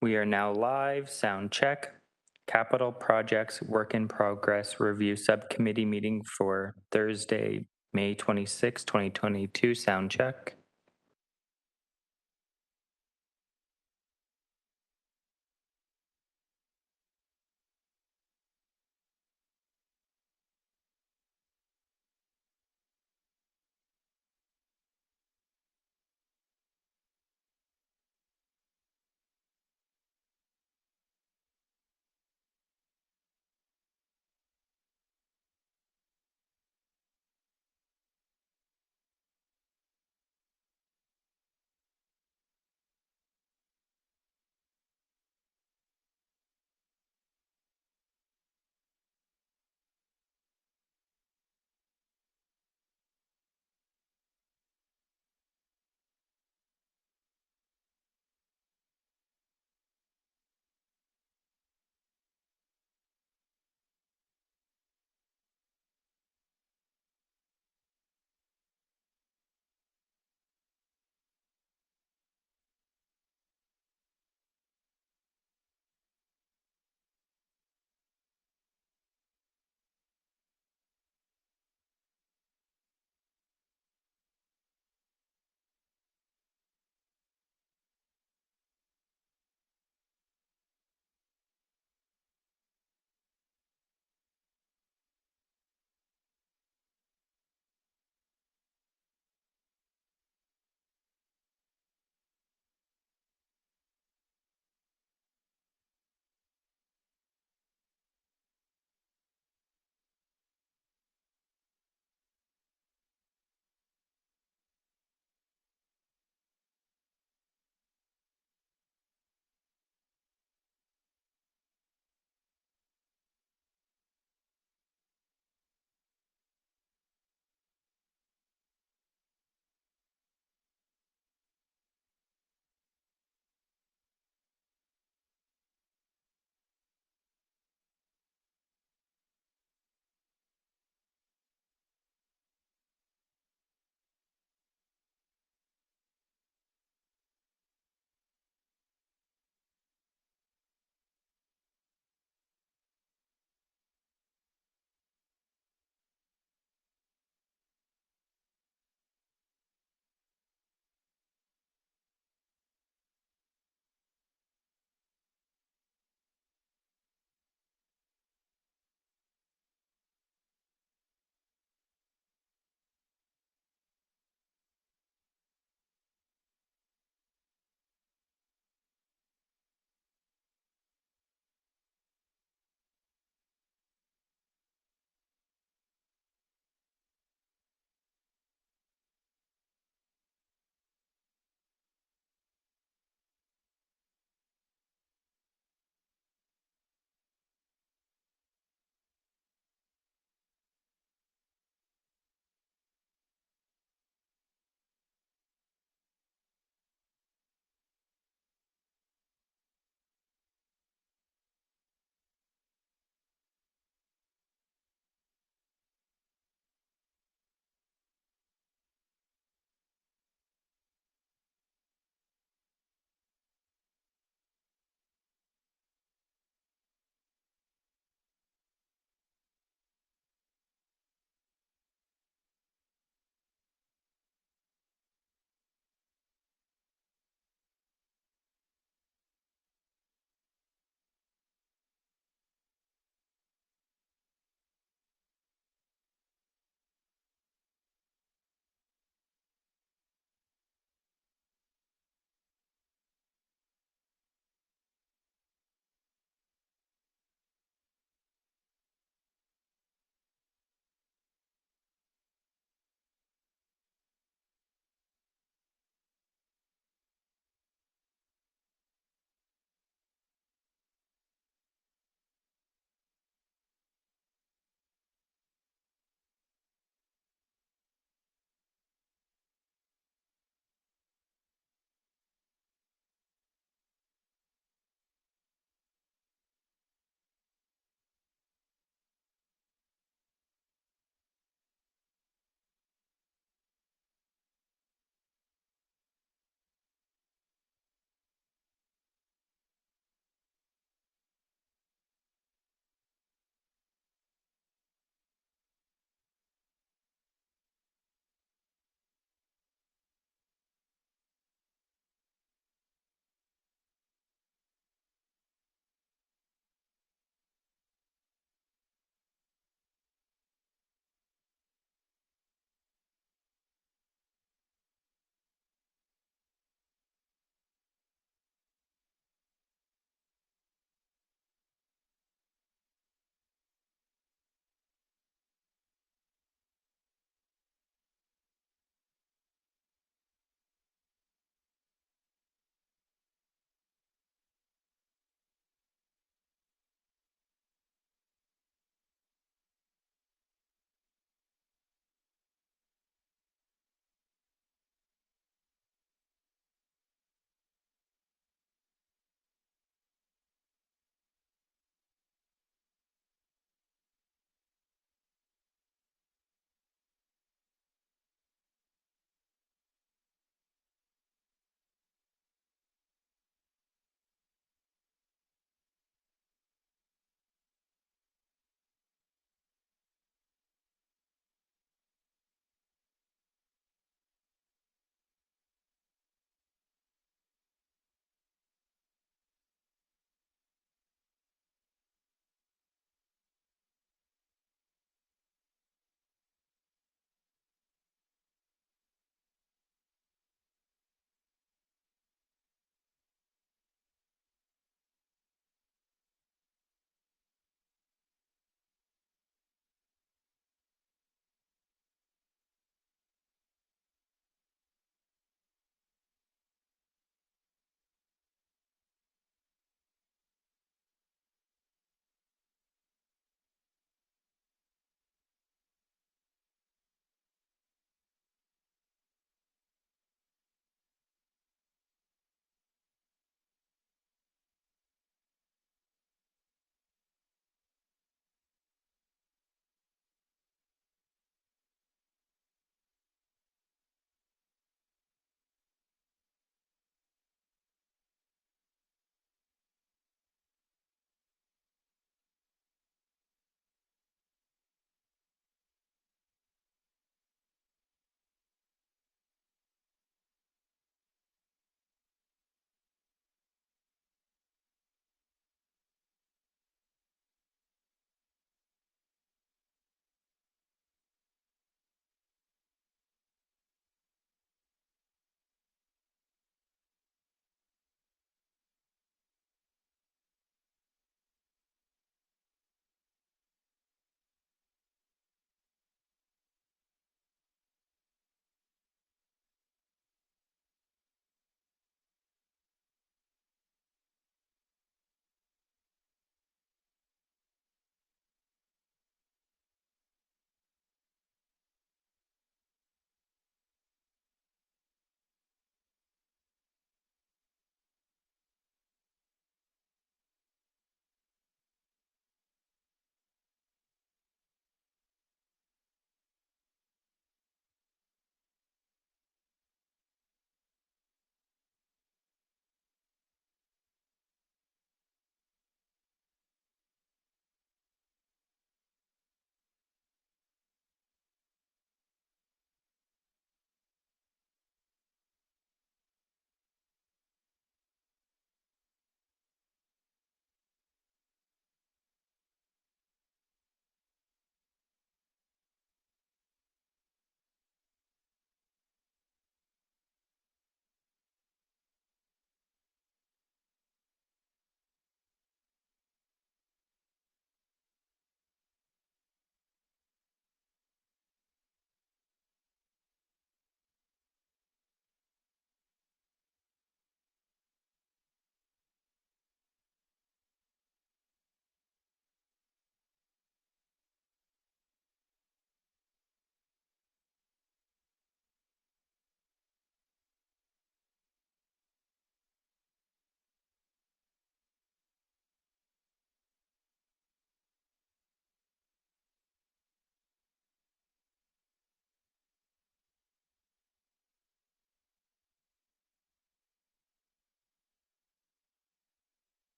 We are now live. Sound check. Capital Projects Work in Progress Review Subcommittee meeting for Thursday, May 26, 2022. Sound check.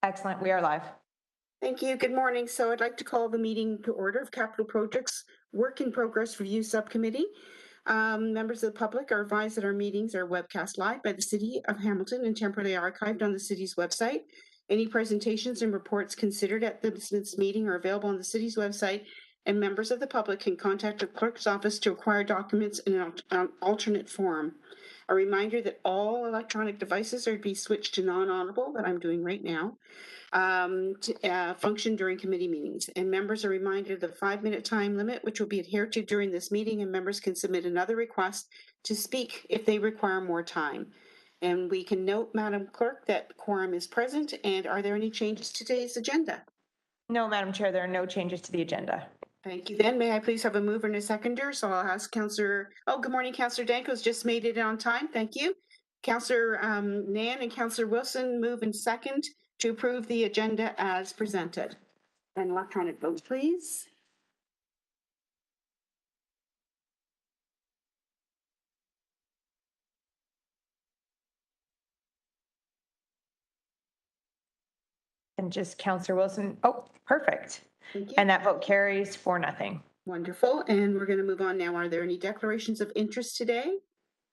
Excellent. We are live. Thank you. Good morning. So I'd like to call the meeting to order of Capital Projects Work in Progress Review Subcommittee. Members of the public are advised that our meetings are webcast live by the City of Hamilton and temporarily archived on the city's website. Any presentations and reports considered at this meeting are available on the city's website, and members of the public can contact the clerk's office to acquire documents in an alternate form. A reminder that all electronic devices are to be switched to non-audible, that I'm doing right now, to function during committee meetings. And members are reminded of the 5-minute time limit, which will be adhered to during this meeting, and members can submit another request to speak if they require more time. And we can note, Madam Clerk, that quorum is present. And are there any changes to today's agenda? No, Madam Chair, there are no changes to the agenda. Thank you. Then may I please have a mover and a seconder? So I'll ask Councillor, good morning, Councillor Danko's just made it on time. Thank you. Councillor Nan and Councillor Wilson move in second to approve the agenda as presented. An electronic vote, please. And just Councillor Wilson. Oh, perfect. Thank you. And that vote carries 4-0. Wonderful. And we're going to move on now. Are there any declarations of interest today?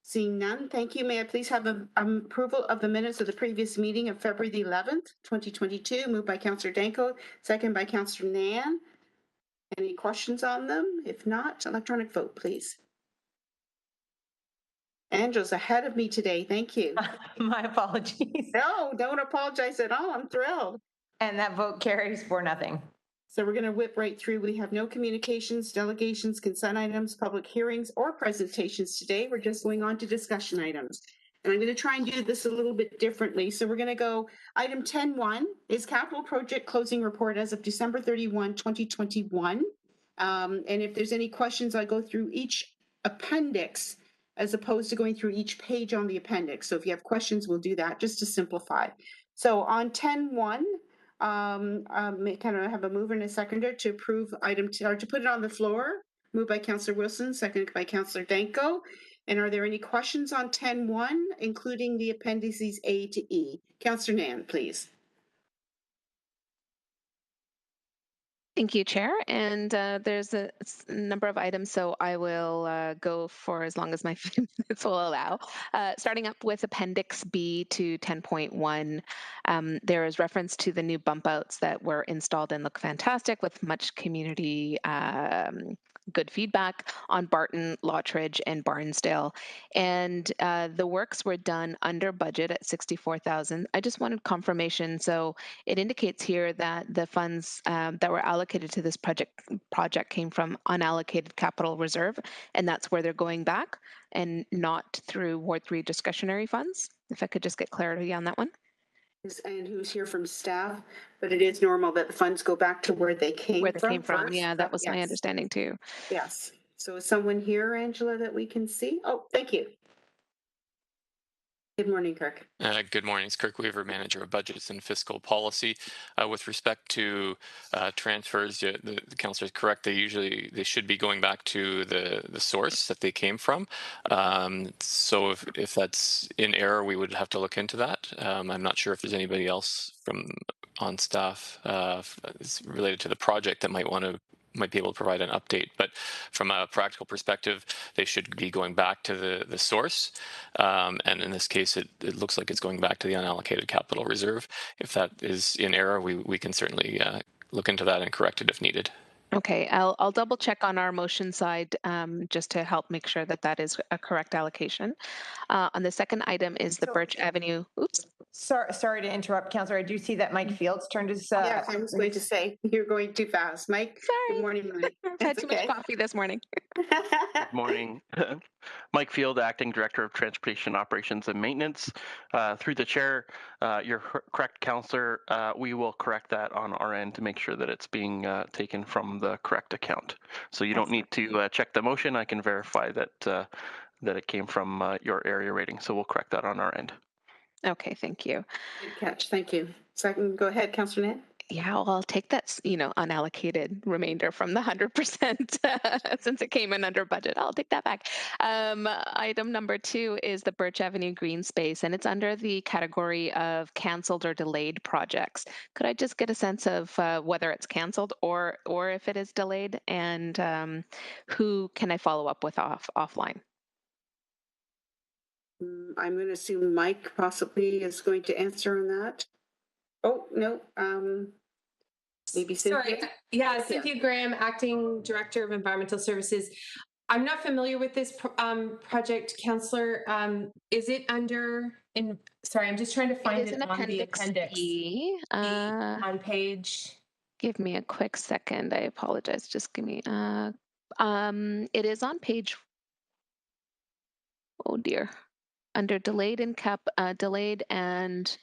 Seeing none, thank you. May I please have approval of the minutes of the previous meeting of February the 11th, 2022, moved by Councillor Danko, second by Councillor Nan. Any questions on them? If not, electronic vote, please. Angela's ahead of me today. Thank you. My apologies. No, don't apologize at all. I'm thrilled. And that vote carries 4-0. So we're going to whip right through. We have no communications, delegations, consent items, public hearings, or presentations today. We're just going on to discussion items. And I'm going to try and do this a little bit differently. So we're going to go item 10.1 is capital project closing report as of December 31, 2021. And if there's any questions, I go through each appendix as opposed to going through each page on the appendix. So if you have questions, we'll do that just to simplify. So on 10.1, kind of have a mover and a seconder to approve item or to put it on the floor. Moved by Councillor Wilson, seconded by Councillor Danko. And are there any questions on 10.1, including the appendices A to E? Councillor Nan, please. Thank you, Chair. And there's a number of items, so I will go for as long as my 5 minutes will allow. Starting up with Appendix B to 10.1, there is reference to the new bump outs that were installed and look fantastic with much community good feedback on Barton, Lottridge, and Barnsdale. And the works were done under budget at $64,000. I just wanted confirmation. So it indicates here that the funds that were allocated to this project came from unallocated capital reserve, and that's where they're going back and not through Ward 3 discretionary funds. If I could just get clarity on that one. And who's here from staff, but it is normal that the funds go back to where they came from. First. Yeah, that was my understanding too. Yes. So is someone here, Angela, that we can see? Oh, thank you. Good morning, Kirk. Good morning. It's Kirk Weaver, Manager of Budgets and Fiscal Policy. With respect to transfers, the councillor is correct. They should be going back to the source that they came from. So if that's in error, we would have to look into that. I'm not sure if there's anybody else from on staff related to the project that might be able to provide an update, but from a practical perspective, they should be going back to the source. And in this case, it looks like it's going back to the unallocated capital reserve. If that is in error, we can certainly look into that and correct it if needed. Okay, I'll double check on our motion side just to help make sure that that is a correct allocation. On the second item is the Birch Avenue. Oops. Sorry to interrupt, Councillor. I do see that Mike Fields turned his. Yes, I was going to say you're going too fast, Mike. Sorry. Good morning, Mike. I've had too much coffee this morning. Good morning. Mike Field, Acting Director of Transportation Operations and Maintenance. Through the chair, you're correct, Councillor. We will correct that on our end to make sure that it's being taken from the correct account. So you don't need to check the motion. I can verify that that it came from your area rating. So we'll correct that on our end. Okay, thank you. Good catch. Thank you. Second, go ahead, Councillor Nett. Yeah, well, I'll take that, unallocated remainder from the 100% since it came in under budget. I'll take that back. Item number 2 is the Birch Avenue green space, and it's under the category of canceled or delayed projects. Could I just get a sense of whether it's canceled or if it is delayed, and who can I follow up with offline? I'm going to assume Mike possibly is going to answer on that. Oh, no. Maybe Cynthia? Sorry. Yeah, Cynthia Graham, Acting Director of Environmental Services. I'm not familiar with this project, Councillor. Is it under? Sorry, I'm just trying to find It is it an on the Appendix appendix. C. On page. Give me a quick second. I apologize. Just give me. It is on page. Oh dear. Under delayed and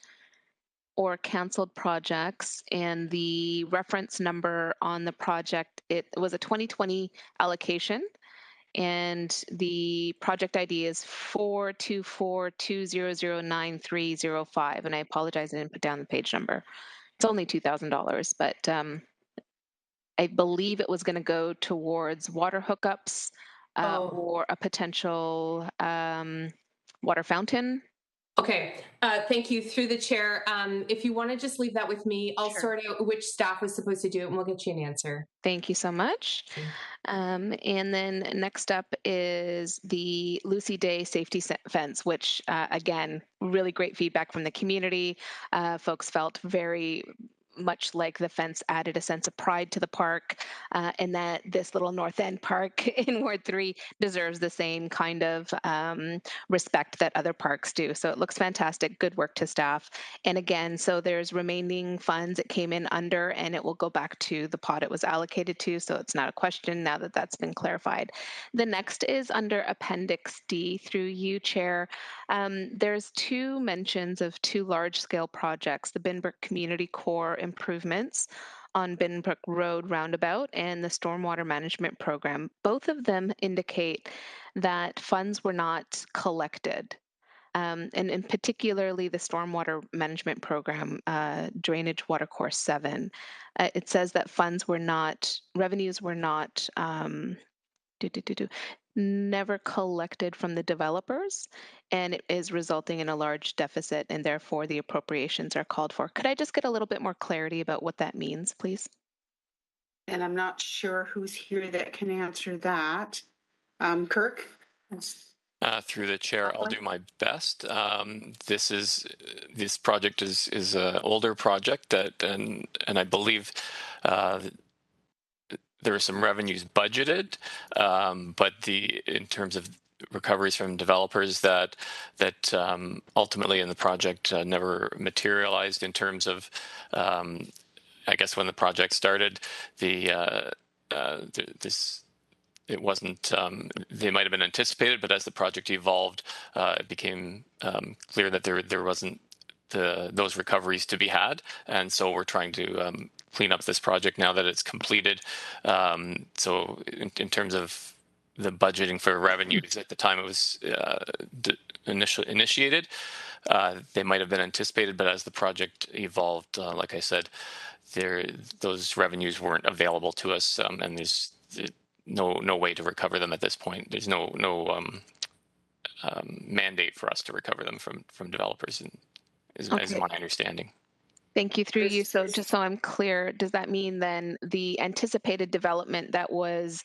or canceled projects, and the reference number on the project, it was a 2020 allocation, and the project ID is 42420093005. And I apologize, I didn't put down the page number. It's only $2,000, but I believe it was going to go towards water hookups or a potential water fountain. Okay, thank you. Through the chair, if you want to just leave that with me, I'll sort out which staff was supposed to do it, and we'll get you an answer. Thank you so much. And then next up is the Lucy Day safety fence, which again, really great feedback from the community. Folks felt very much like the fence added a sense of pride to the park, and that this little North End park in Ward 3 deserves the same kind of respect that other parks do. So it looks fantastic. Good work to staff. And again, so there's remaining funds. It came in under, and it will go back to the pot it was allocated to. So it's not a question now that that's been clarified. The next is under Appendix D through you, Chair. There's 2 mentions of 2 large-scale projects, the Binbrook Community Core improvements on Binbrook Road roundabout and the stormwater management program. Both of them indicate that funds were not collected. And particularly the stormwater management program, drainage water course 7. It says that revenues were not never collected from the developers, and it is resulting in a large deficit, and therefore the appropriations are called for. Could I just get a little bit more clarity about what that means, please? And I'm not sure who's here that can answer that. Kirk? Through the chair, I'll do my best. This project is an older project and I believe there are some revenues budgeted, but in terms of recoveries from developers that ultimately in the project never materialized in terms of I guess when the project started it wasn't they might have been anticipated, but as the project evolved it became clear that there wasn't those recoveries to be had, and so we're trying to clean up this project now that it's completed. So in terms of the budgeting for revenues at the time it was initially initiated, they might have been anticipated, but as the project evolved, like I said, those revenues weren't available to us, and there's no way to recover them at this point. There's no mandate for us to recover them from developers, is my understanding. Thank you. Through you. So just so I'm clear, does that mean then the anticipated development that was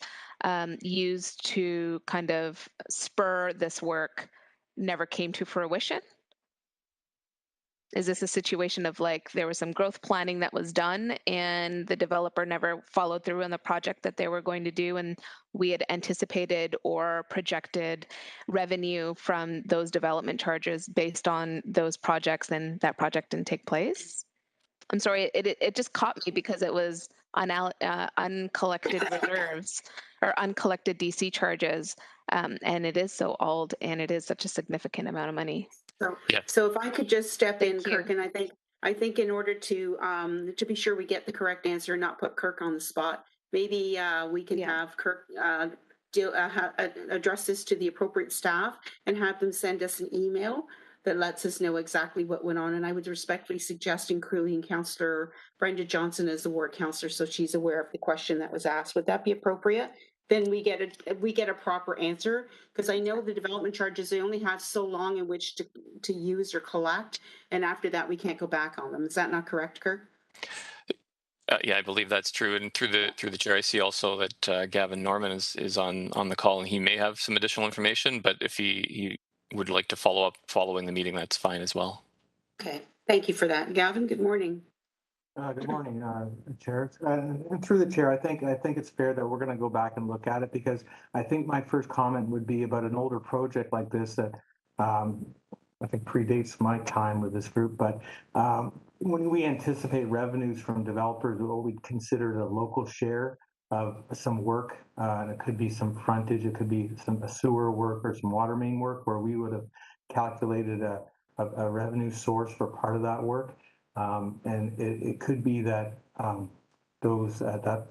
used to kind of spur this work never came to fruition? Is this a situation of like there was some growth planning that was done and the developer never followed through on the project that they were going to do, and we had anticipated or projected revenue from those development charges based on those projects, and that project didn't take place? I'm sorry, it just caught me because it was uncollected reserves or uncollected DC charges, and it is so old and it is such a significant amount of money. So if I could just step in, Thank you. Kirk, and I think in order to be sure we get the correct answer and not put Kirk on the spot, maybe we can have Kirk address this to the appropriate staff and have them send us an email that lets us know exactly what went on. And I would respectfully suggest including Councillor Brenda Johnson as the ward councillor, so she's aware of the question that was asked. Would that be appropriate? Then we get a proper answer, because I know the development charges, they only have so long in which to use or collect, and after that we can't go back on them. Is that not correct, Kirk? Yeah, I believe that's true. And through the chair, I see also that Gavin Norman is on the call, and he may have some additional information. But if he would like to follow up following the meeting, that's fine as well. Okay, thank you for that, Gavin. Good morning. Good morning, Chair. And through the chair, I think it's fair that we're going to go back and look at it, because I think my first comment would be about an older project like this that I think predates my time with this group. But when we anticipate revenues from developers, what we consider a local share of some work, and it could be some frontage, it could be some sewer work or some water main work, where we would have calculated a revenue source for part of that work. And it could be that that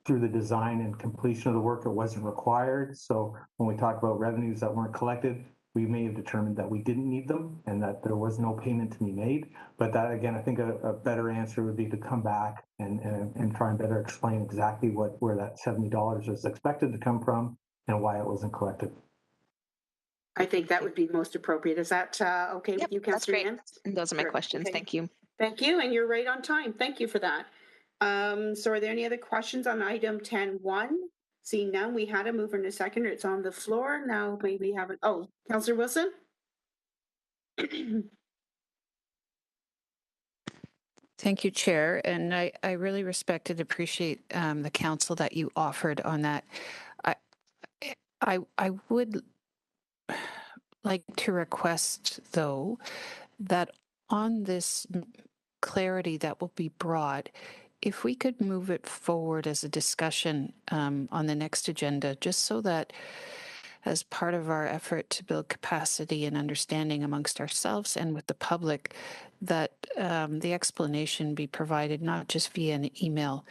through the design and completion of the work, it wasn't required. So when we talk about revenues that weren't collected, we may have determined that we didn't need them and that there was no payment to be made. But that, again, I think a better answer would be to come back and try and better explain exactly where that $70 was expected to come from and why it wasn't collected. I think that would be most appropriate. Is that okay with you, That's Councillor great. Yan? And those are my Great. questions. Okay. Thank you. Thank you, and you're right on time. Thank you for that. So are there any other questions on item 10.1? Seeing none, we had a mover and a seconder. It's on the floor. Now maybe we have it. Oh, Councillor Wilson? Thank you, Chair. And I really respect and appreciate the counsel that you offered on that. I would like to request, though, that on this clarity that will be brought, if we could move it forward as a discussion on the next agenda, just so that as part of our effort to build capacity and understanding amongst ourselves and with the public, that the explanation be provided not just via an email,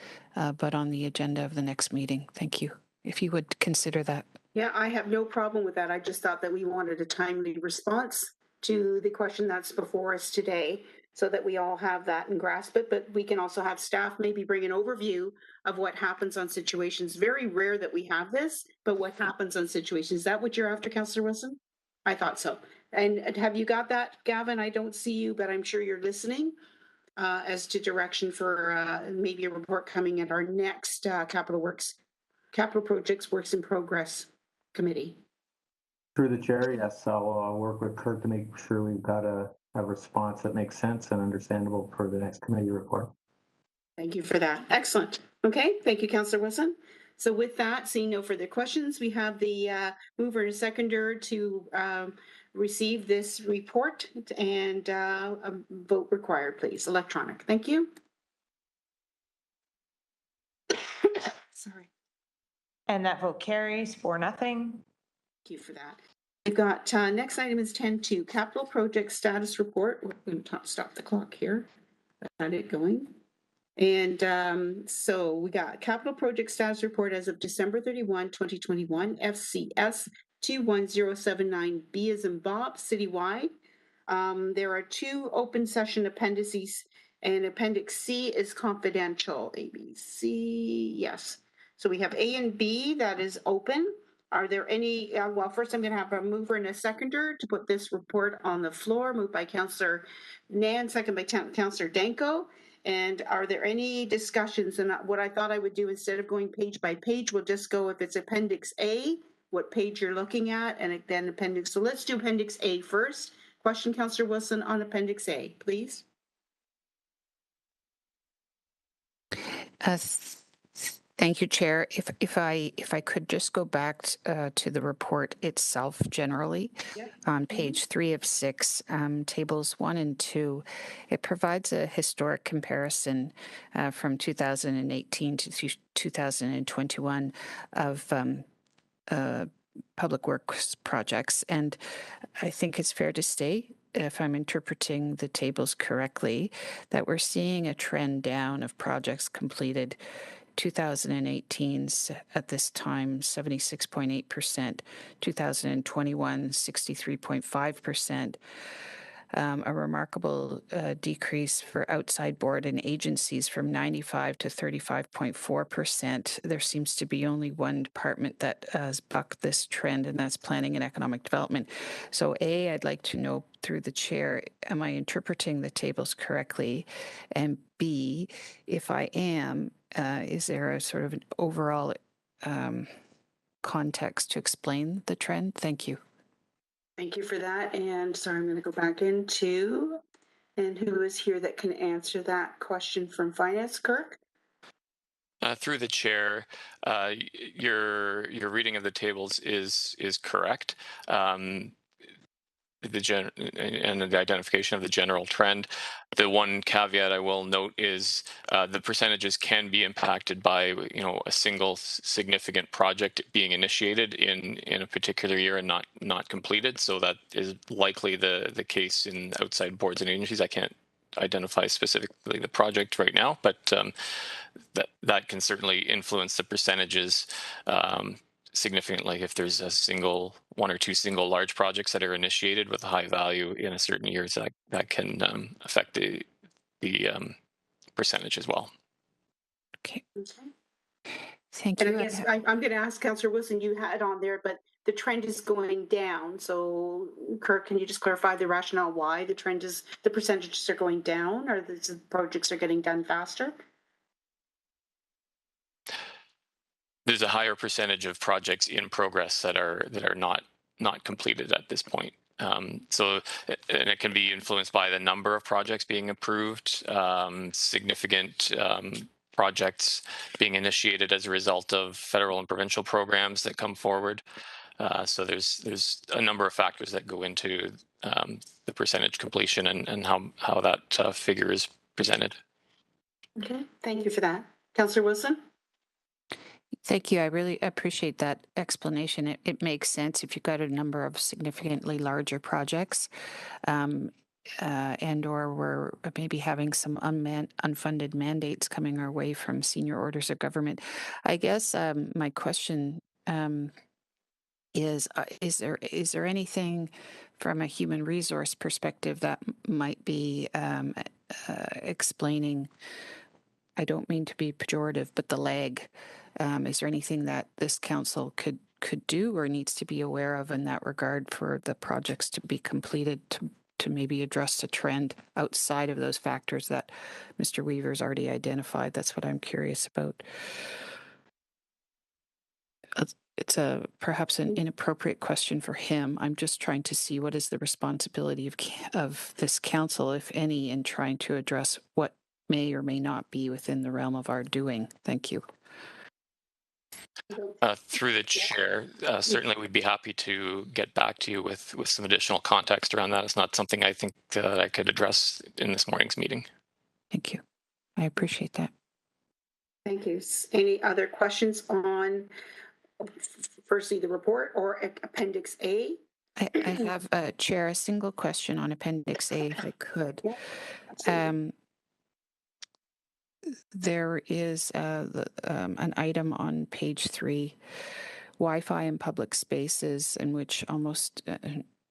but on the agenda of the next meeting. Thank you. If you would consider that. Yeah, I have no problem with that. I just thought that we wanted a timely response to the question that's before us today, so that we all have that and grasp it. But we can also have staff maybe bring an overview of what happens on situations. Very rare that we have this, but what happens on situations. Is that what you're after, Councillor Wilson? I thought so. And have you got that, Gavin? I don't see you, but I'm sure you're listening as to direction for maybe a report coming at our next Capital Projects Works in Progress Committee. Through the chair, yes, I'll work with Kirk to make sure we've got a response that makes sense and understandable for the next committee report. Thank you for that. Excellent. Okay, thank you, Councillor Wilson. So with that, seeing no further questions, we have the mover and seconder to receive this report, and a vote required, please. Electronic. Thank you. Sorry. And that vote carries 4-0. Thank you for that. We've got next item is 10.2, Capital Project Status Report. We're going to stop the clock here. Got it going. And so we got Capital Project Status Report as of December 31, 2021, FCS 21079B as in Bob, citywide. There are 2 open session appendices, and Appendix C is confidential. A, B, C, yes. So we have A and B that is open. Are there any, well, first I'm going to have a mover and a seconder to put this report on the floor, moved by Councillor Nan, second by Councillor Danko. And are there any discussions? And what I thought I would do, instead of going page by page, we'll just go, if it's Appendix A, what page you're looking at, and then Appendix. So let's do Appendix A first. Question, Councillor Wilson, on Appendix A, please. Thank you, Chair. If I could just go back to the report itself generally, on page 3 of 6, tables 1 and 2, it provides a historic comparison from 2018 to 2021 of public works projects, and I think it's fair to say, if I'm interpreting the tables correctly, that we're seeing a trend down of projects completed. 2018's at this time 76.8%, 2021 63.5%. a remarkable decrease for outside board and agencies from 95 to 35.4%. There seems to be only one department that has bucked this trend, and that's planning and economic development. So A, I'd like to know through the chair, am I interpreting the tables correctly? And B, if I am, is there a sort of an overall context to explain the trend? Thank you. Thank you for that. And sorry, I'm going to go back into, and who is here that can answer that question from Finance, Kirk? Through the chair, your reading of the tables is correct. And the identification of the general trend. The one caveat I will note is the percentages can be impacted by a single significant project being initiated in a particular year and not completed. So that is likely the case in outside boards and agencies. I can't identify specifically the project right now, but that can certainly influence the percentages significantly if there's one or two single large projects that are initiated with high value in a certain year. So that can affect the percentage as well. Okay. Okay. Thank And you. I guess I'm going to ask Councillor Wilson, you had on there, but the trend is going down. So Kirk, can you just clarify the rationale why the percentages are going down, or the projects are getting done faster? There's a higher percentage of projects in progress that are not completed at this point. And it can be influenced by the number of projects being approved, significant projects being initiated as a result of federal and provincial programs that come forward. So there's a number of factors that go into the percentage completion and how that figure is presented. Okay, thank you for that. Councillor Wilson? Thank you. I really appreciate that explanation. It makes sense if you've got a number of significantly larger projects, and or we're maybe having some unfunded mandates coming our way from senior orders of government. I guess my question is there anything from a human resource perspective that might be explaining, I don't mean to be pejorative, but the lag? Is there anything that this council could do or needs to be aware of in that regard for the projects to be completed to maybe address a trend outside of those factors that Mr. Weaver's already identified? That's what I'm curious about. It's perhaps an inappropriate question for him. I'm just trying to see what is the responsibility of this council, if any, in trying to address what may or may not be within the realm of our doing. Thank you. Through the chair, certainly we'd be happy to get back to you with some additional context around that. It's not something I think that I could address in this morning's meeting. Thank you. I appreciate that. Thank you. Any other questions on, firstly, the report or Appendix A? I have, Chair, a single question on Appendix A, if I could. Yeah, there is an item on page 3, Wi-Fi in public spaces, in which almost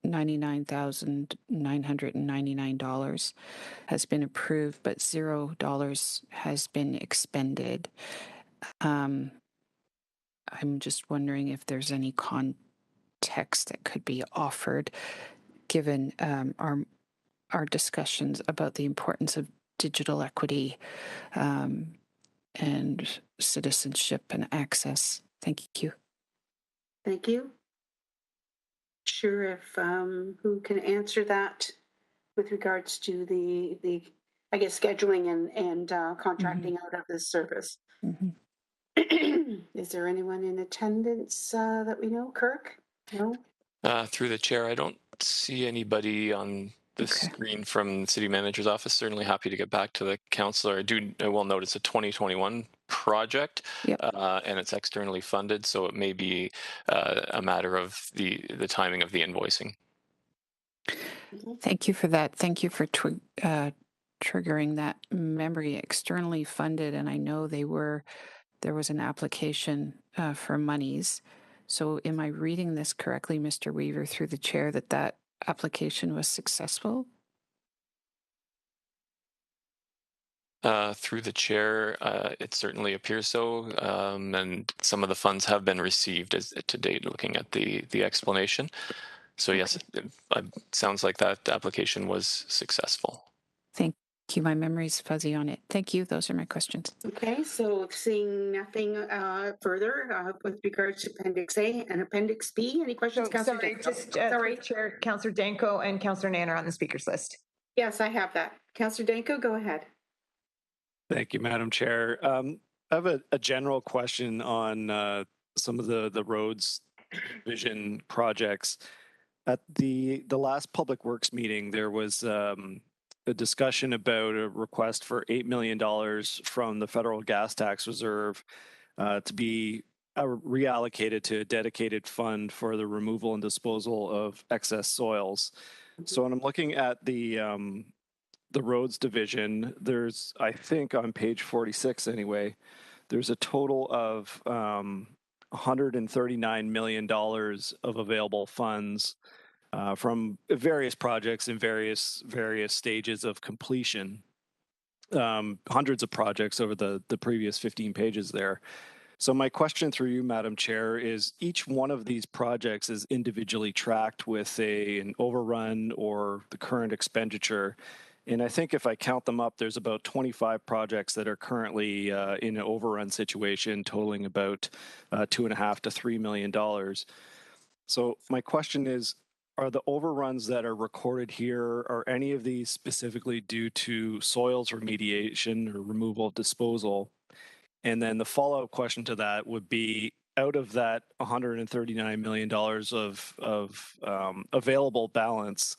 $99,999 has been approved, but $0 has been expended. I'm just wondering if there's any context that could be offered, given our discussions about the importance of digital equity and citizenship and access. Thank you. Thank you. Sure, if who can answer that with regards to the I guess scheduling and contracting out of this service. Is there anyone in attendance that we know? Kirk? No. Through the chair, I don't see anybody on the screen from the city manager's office. Certainly happy to get back to the councillor. I will note it's a 2021 project, and it's externally funded, so it may be a matter of the timing of the invoicing. Thank you for that. Thank you for triggering that memory. Externally funded, and I know there was an application for monies. So am I reading this correctly, Mr. Weaver, through the chair, that application was successful? Through the chair, it certainly appears so, and some of the funds have been received as to date. Looking at the explanation, so yes, it sounds like that application was successful. Thank you. My memory's fuzzy on it. Thank you. Those are my questions. Okay, so seeing nothing further with regards to Appendix A and Appendix B, any questions, So, Councillor sorry, Danko? just Sorry. through Chair, Councillor Danko and Councillor Nan are on the speakers list. Yes, I have that. Councillor Danko, go ahead. Thank you, Madam Chair. I have a general question on some of the roads vision projects. At the last Public Works meeting, there was a discussion about a request for $8 million from the federal gas tax reserve to be reallocated to a dedicated fund for the removal and disposal of excess soils. So when I'm looking at the roads division, there's, I think on page 46 anyway, there's a total of $139 million of available funds from various projects in various stages of completion. Hundreds of projects over the previous 15 pages there. So my question through you, Madam Chair, is each one of these projects is individually tracked with an overrun or the current expenditure. And I think if I count them up, there's about 25 projects that are currently in an overrun situation, totaling about $2.5 to $3 million. So my question is, are the overruns that are recorded here, are any of these specifically due to soils remediation or removal disposal? And then the follow-up question to that would be, out of that $139 million of available balance,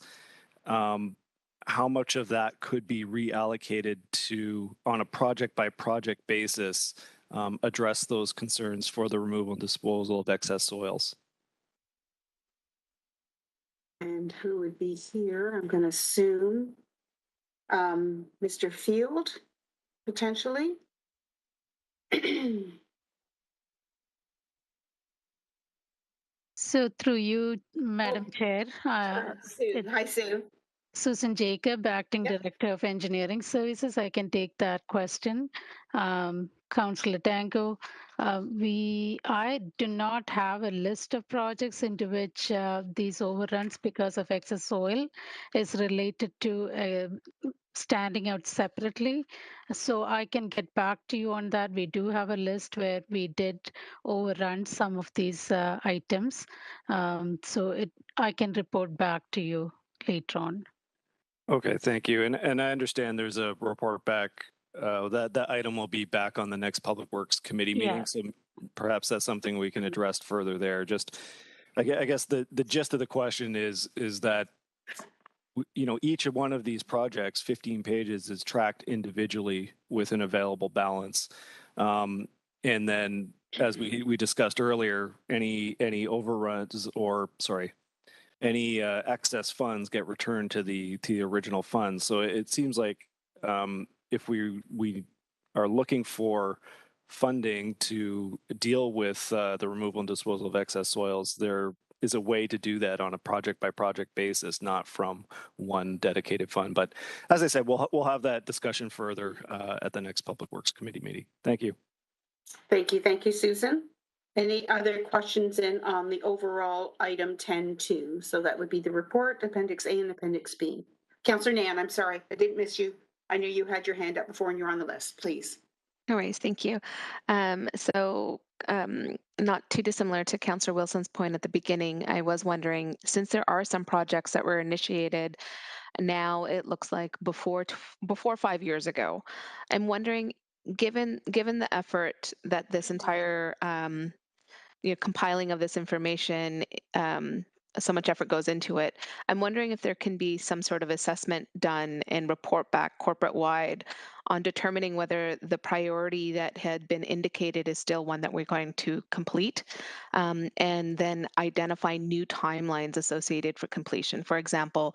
how much of that could be reallocated to, on a project-by-project basis, address those concerns for the removal and disposal of excess soils? And who would be here? I'm going to assume Mr. Field, potentially. So through you, Madam Chair, Sue. Hi, Sue. Susan Jacob, Acting Yep. Director of Engineering Services. I can take that question. Councillor Danko, I do not have a list of projects into which these overruns because of excess soil is related to standing out separately. So I can get back to you on that. We do have a list where we did overrun some of these items. I can report back to you later on. Okay, thank you. And I understand there's a report back. That item will be back on the next Public Works Committee meeting. Yeah. So perhaps that's something we can address further there. Just, I guess the gist of the question is that, you know, each one of these projects, 15 pages, is tracked individually with an available balance. And then, as we discussed earlier, any overruns any excess funds get returned to the original funds. So it seems like if we are looking for funding to deal with the removal and disposal of excess soils, there is a way to do that on a project by project basis, not from one dedicated fund. But as I said, we'll have that discussion further at the next Public Works Committee meeting. Thank you. Thank you, Susan. Any other questions on the overall item 10.2? So that would be the report, Appendix A and Appendix B. Councillor Nan, I'm sorry, I didn't miss you. I knew you had your hand up before and you're on the list, please. No worries, thank you. Not too dissimilar to Councillor Wilson's point at the beginning, I was wondering, since there are some projects that were initiated now, it looks like before 5 years ago, I'm wondering, given the effort that this entire compiling of this information, so much effort goes into it, I'm wondering if there can be some sort of assessment done and report back corporate-wide on determining whether the priority that had been indicated is still one that we're going to complete, and then identify new timelines associated for completion. For example,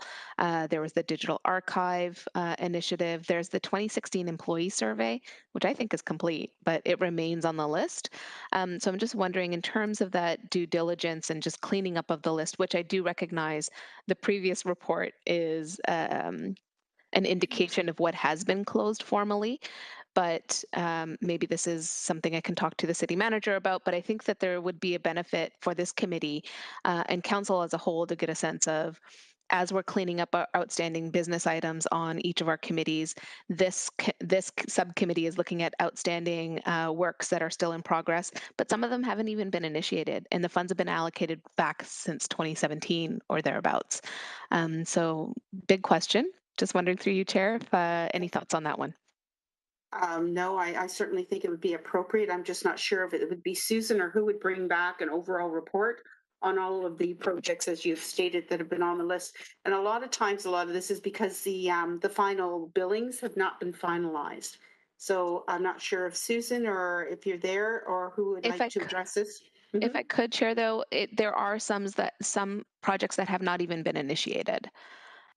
there was the Digital Archive initiative. There's the 2016 employee survey, which I think is complete, but it remains on the list. So I'm just wondering, in terms of that due diligence and just cleaning up of the list, which I do recognize the previous report is an indication of what has been closed formally. But maybe this is something I can talk to the city manager about. But I think that there would be a benefit for this committee and council as a whole to get a sense of, as we're cleaning up our outstanding business items on each of our committees, this subcommittee is looking at outstanding works that are still in progress, but some of them haven't even been initiated, and the funds have been allocated back since 2017 or thereabouts. So big question. Just wondering through you, Chair, if any thoughts on that one? No, I certainly think it would be appropriate. I'm just not sure if it would be Susan or who would bring back an overall report on all of the projects, as you've stated, that have been on the list. And a lot of times, a lot of this is because the final billings have not been finalized. So I'm not sure if Susan or if you're there or who would like to address this. If I could, Chair, though, there are some projects that have not even been initiated.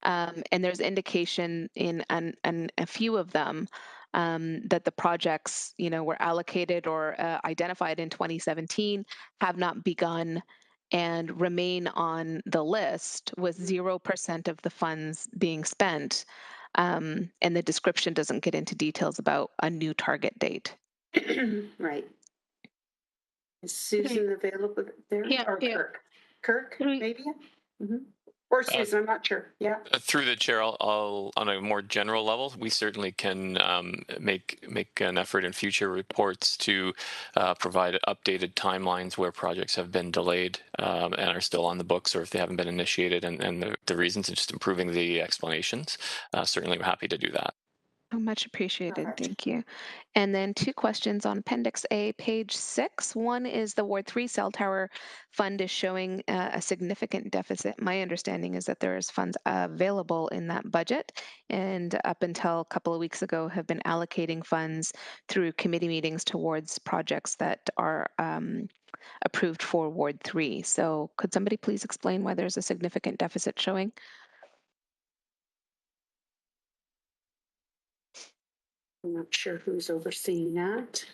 And there's indication in a few of them that the projects, were allocated or identified in 2017, have not begun and remain on the list with 0% of the funds being spent. And the description doesn't get into details about a new target date. Right. Is Susan available there? Yeah, Or yeah. Kirk, maybe? Or Susan, I'm not sure. Yeah. Through the chair, I'll on a more general level, we certainly can make an effort in future reports to provide updated timelines where projects have been delayed and are still on the books, or if they haven't been initiated, and the reasons, and just improving the explanations. Certainly, we're happy to do that. Oh, much appreciated. Perfect. Thank you. And then 2 questions on Appendix A, page 6. One is the Ward 3 cell tower fund is showing a significant deficit. My understanding is that there is funds available in that budget, and up until a couple of weeks ago have been allocating funds through committee meetings towards projects that are approved for Ward 3. So could somebody please explain why there's a significant deficit showing? I'm not sure who's overseeing that.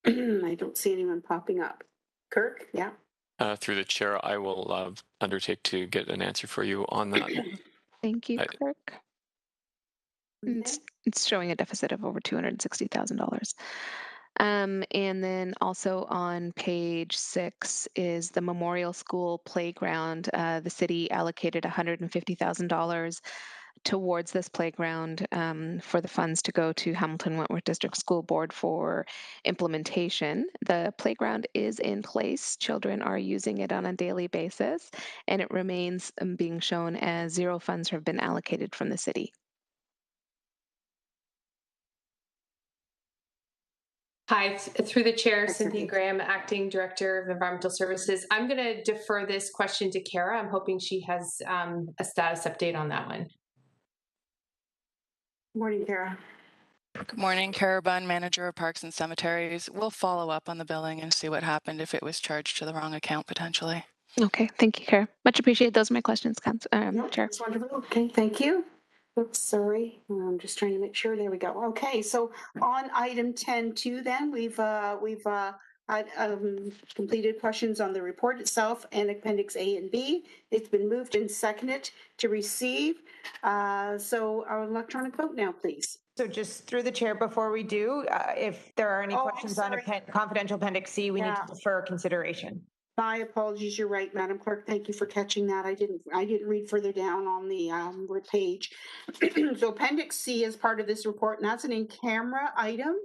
I don't see anyone popping up. Kirk, yeah. Through the chair, I will undertake to get an answer for you on that. Thank you, Kirk. It's showing a deficit of over $260,000. And then also on page 6 is the Memorial School playground. The city allocated $150,000 towards this playground for the funds to go to Hamilton Wentworth District School Board for implementation. The playground is in place. Children are using it on a daily basis, and it remains being shown as 0 funds have been allocated from the city. Hi, through the chair, Cynthia Graham, Acting Director of Environmental Services. I'm going to defer this question to Kara. I'm hoping she has a status update on that one. Morning, Kara. Good morning, Kara Bunn, Manager of Parks and Cemeteries. We'll follow up on the billing and see what happened if it was charged to the wrong account potentially. Okay, thank you, Kara. Much appreciated. Those are my questions, Chair. That's wonderful. Okay, thank you. Oops, sorry. I'm just trying to make sure. There we go. Okay, so on item 10.2 then, we've had completed questions on the report itself and Appendix A and B. It's been moved and seconded to receive. So our electronic vote now, please. So just through the chair, before we do, if there are any questions on confidential Appendix C, we need to defer consideration. My apologies. You're right, Madam Clerk. Thank you for catching that. I didn't read further down on the page. So Appendix C is part of this report, and that's an in-camera item.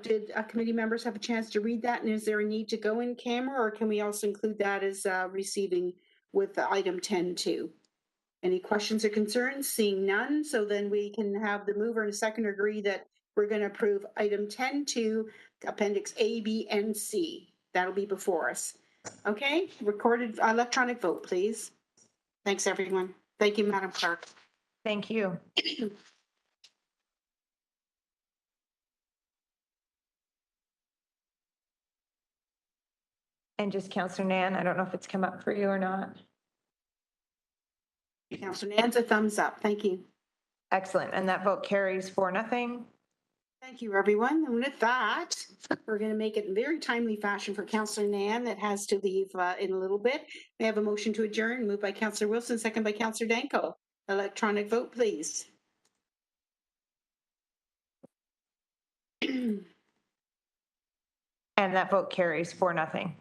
Did committee members have a chance to read that? And is there a need to go in camera, or can we also include that as receiving with item 10.2? Any questions or concerns? Seeing none, so then we can have the mover and seconder agree that we're going to approve item 10.2, Appendix A, B, and C. That'll be before us. Okay, recorded electronic vote, please. Thanks, everyone. Thank you, Madam Clerk. Thank you. And just Councillor Nan, I don't know if it's come up for you or not. Councillor Nan's a thumbs up. Thank you. Excellent. And that vote carries 4-0. Thank you, everyone. And with that, we're going to make it in very timely fashion for Councillor Nan that has to leave in a little bit. We have a motion to adjourn, moved by Councillor Wilson, second by Councillor Danko. Electronic vote, please. And that vote carries 4-0.